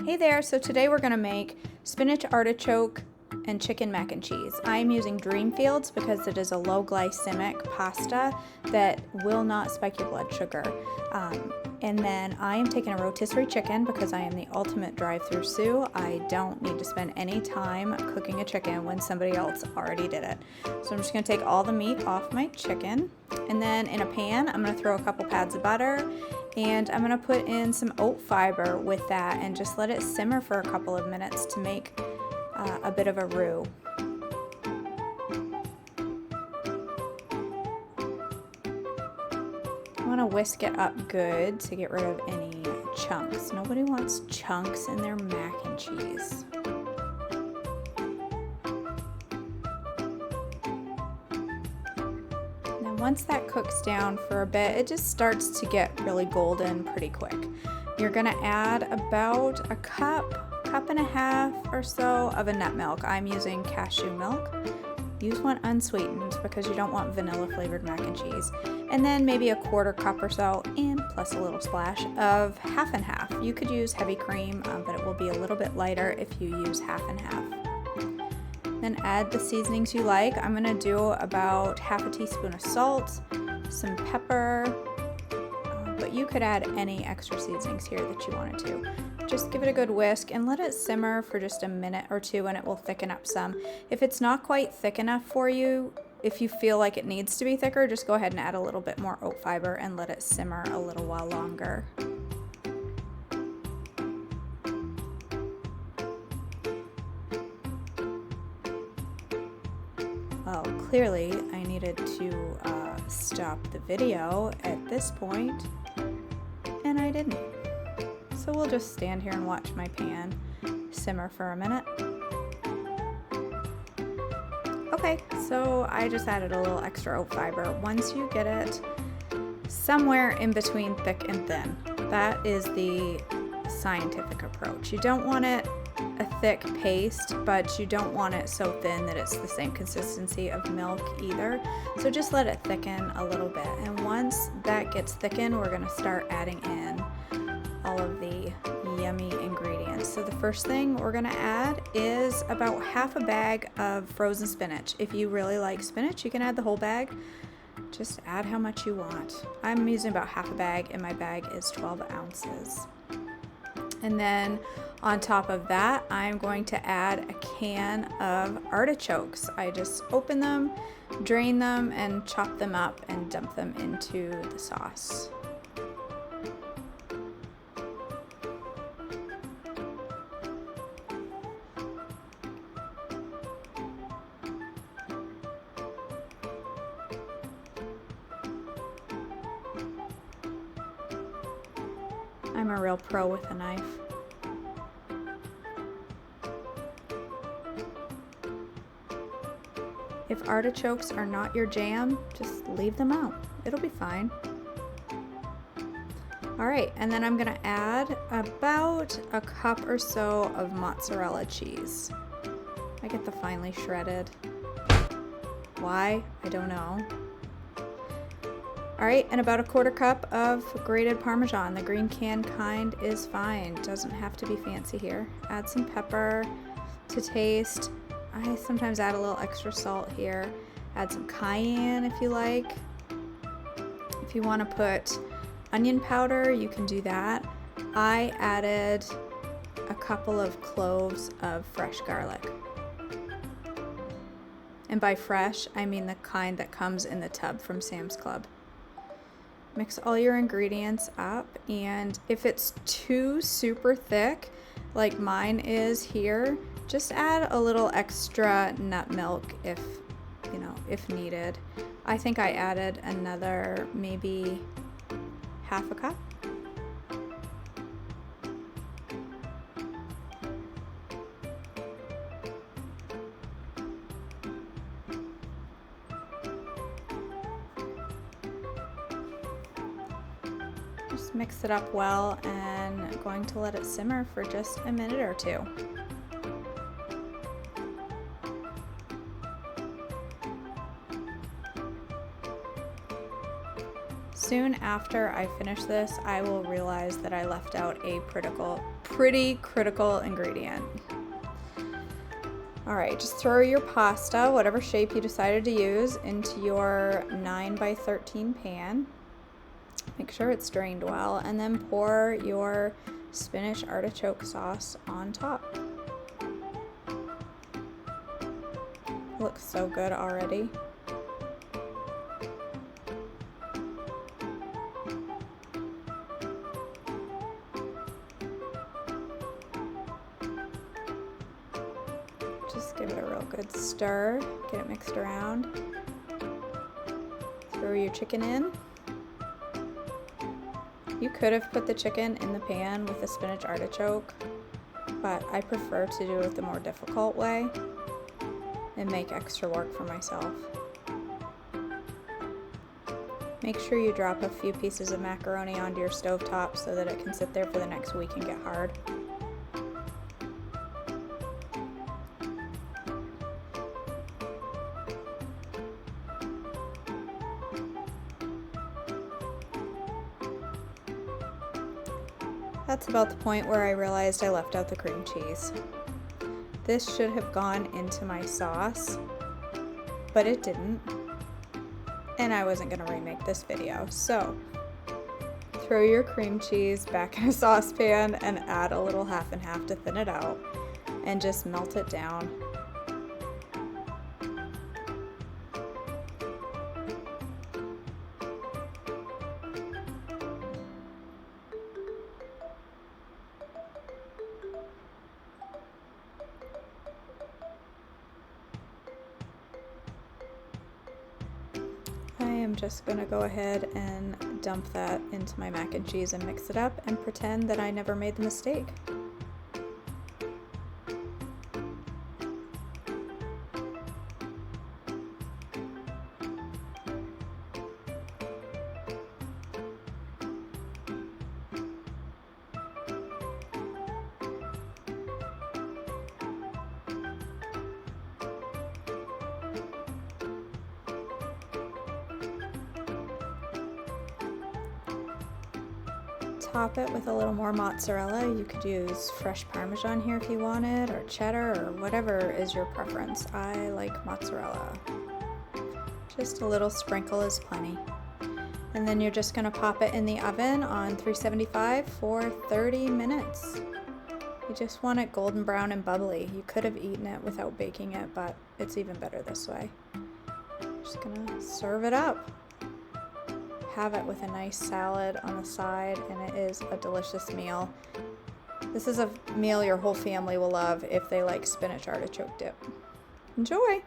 Hey there, so today we're gonna make spinach artichoke and chicken mac and cheese. I'm using Dreamfields because it is a low glycemic pasta that will not spike your blood sugar. And then I am taking a rotisserie chicken because I am the ultimate drive-through Sue. I don't need to spend any time cooking a chicken when somebody else already did it. So I'm just gonna take all the meat off my chicken, and then in a pan I'm gonna throw a couple pads of butter, and I'm gonna put in some oat fiber with that and just let it simmer for a couple of minutes to make a bit of a roux. I want to whisk it up good to get rid of any chunks. Nobody wants chunks in their mac and cheese. Now once that cooks down for a bit, it just starts to get really golden pretty quick. You're going to add about a cup and a half or so of a nut milk. I'm using cashew milk. Use one unsweetened because you don't want vanilla flavored mac and cheese. And then maybe a quarter cup or so, and plus a little splash of half and half. You could use heavy cream, but it will be a little bit lighter if you use half and half. Then add the seasonings you like. I'm gonna do about half a teaspoon of salt, some pepper, but you could add any extra seasonings here that you wanted to. Just give it a good whisk and let it simmer for just a minute or two and it will thicken up some. If it's not quite thick enough for you, if you feel like it needs to be thicker, just go ahead and add a little bit more oat fiber and let it simmer a little while longer. Well, clearly I needed to stop the video at this point, and I didn't. So we'll just stand here and watch my pan simmer for a minute. Okay, so I just added a little extra oat fiber. Once you get it somewhere in between thick and thin, that is the scientific approach. You don't want it a thick paste, but you don't want it so thin that it's the same consistency of milk either. So just let it thicken a little bit. And once that gets thickened, we're gonna start adding in all of the yummy ingredients. So the first thing we're gonna add is about half a bag of frozen spinach. If you really like spinach, you can add the whole bag. Just add how much you want. I'm using about half a bag and my bag is 12 ounces. And then on top of that, I'm going to add a can of artichokes. I just open them, drain them, and chop them up and dump them into the sauce. I'm a real pro with a knife. If artichokes are not your jam, just leave them out. It'll be fine. All right, and then I'm gonna add about a cup or so of mozzarella cheese. I get the finely shredded. Why? I don't know. All right, and about a quarter cup of grated Parmesan. The green can kind is fine. Doesn't have to be fancy here. Add some pepper to taste. I sometimes add a little extra salt here. Add some cayenne if you like. If you want to put onion powder, you can do that. I added a couple of cloves of fresh garlic. And by fresh, I mean the kind that comes in the tub from Sam's Club. Mix all your ingredients up, and if it's too super thick, like mine is here, just add a little extra nut milk if needed. I think I added another maybe half a cup. Just mix it up well, and I'm going to let it simmer for just a minute or two. soon after I finish this, I will realize that I left out a pretty critical ingredient. All right, just throw your pasta, whatever shape you decided to use, into your 9x13 pan. Make sure it's drained well, and then pour your spinach artichoke sauce on top. Looks so good already. Just give it a real good stir, get it mixed around. Throw your chicken in. You could have put the chicken in the pan with the spinach artichoke, but I prefer to do it the more difficult way and make extra work for myself. Make sure you drop a few pieces of macaroni onto your stovetop so that it can sit there for the next week and get hard. That's about the point where I realized I left out the cream cheese. This should have gone into my sauce, but it didn't, and I wasn't going to remake this video. So throw your cream cheese back in a saucepan and add a little half and half to thin it out, and just melt it down. I am just going to go ahead and dump that into my mac and cheese and mix it up and pretend that I never made the mistake. Top it with a little more mozzarella. You could use fresh Parmesan here if you wanted, or cheddar, or whatever is your preference. I like mozzarella. Just a little sprinkle is plenty. And then you're just gonna pop it in the oven on 375 for 30 minutes. You just want it golden brown and bubbly. You could have eaten it without baking it, but it's even better this way. Just gonna serve it up. Have it with a nice salad on the side, and it is a delicious meal. This is a meal your whole family will love if they like spinach artichoke dip. Enjoy!